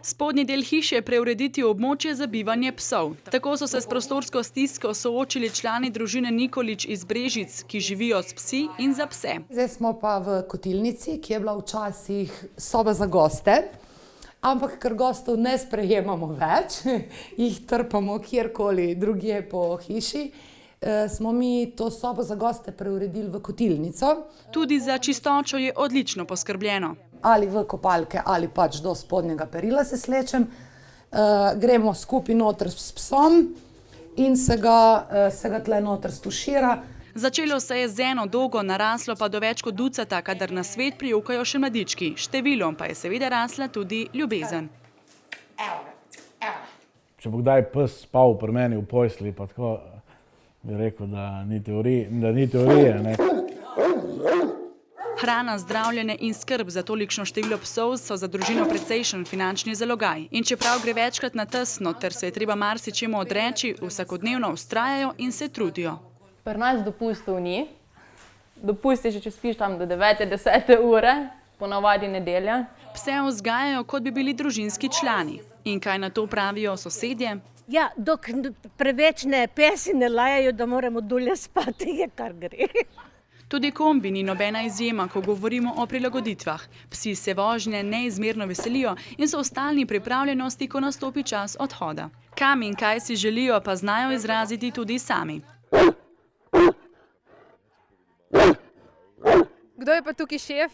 Spodnji del hiše preurediti v območje za bivanje psov. Tako so se s prostorsko stisko soočili člani družine Nikolič iz Brežic, ki živijo s psi in za pse. Zdaj smo pa v kotilnici, ki je bila včasih soba za goste, ampak ker gostov ne sprejemamo več, jih trpamo kjerkoli drugje po hiši, smo mi to sobo za goste preuredili v kotilnico. Tudi za čistočo je odlično poskrbljeno. Ali v kopalke, ali pač do spodnjega perila se slečem. Gremo skupaj noter s psom in se ga tle noter stušira. Začelo se je z eno dogo, naraslo pa do več kot ducata, kadar na svet prijokajo še mladički. Številom pa je seveda rasla tudi ljubezen. Če bo kdaj pes spal pri meni v postelji, pa tako bi rekel, da ni teorije, ne. Hrana, zdravljenje in skrb za tolikšno število psov so za družino precejšen finančni zalogaj. In čeprav gre večkrat na tesno, ter se je treba marsičemu odreči, vsakodnevno vztrajajo in se trudijo. Pri nas dopustov ni. Dopust je že, če spiš tam do 9. 10. ure, ponavadi nedelja. Pse vzgajajo, kot bi bili družinski člani. In kaj na to pravijo sosedje? Ja, dok preveč pesi ne lajajo, da moramo dulje spati, je kar gre. Tudi kombi ni nobena izjema, ko govorimo o prilagoditvah. Psi se vožnje neizmerno veselijo in so v stalni pripravljenosti, ko nastopi čas odhoda. Kam in kaj si želijo, pa znajo izraziti tudi sami. Kdo je pa tukaj šef?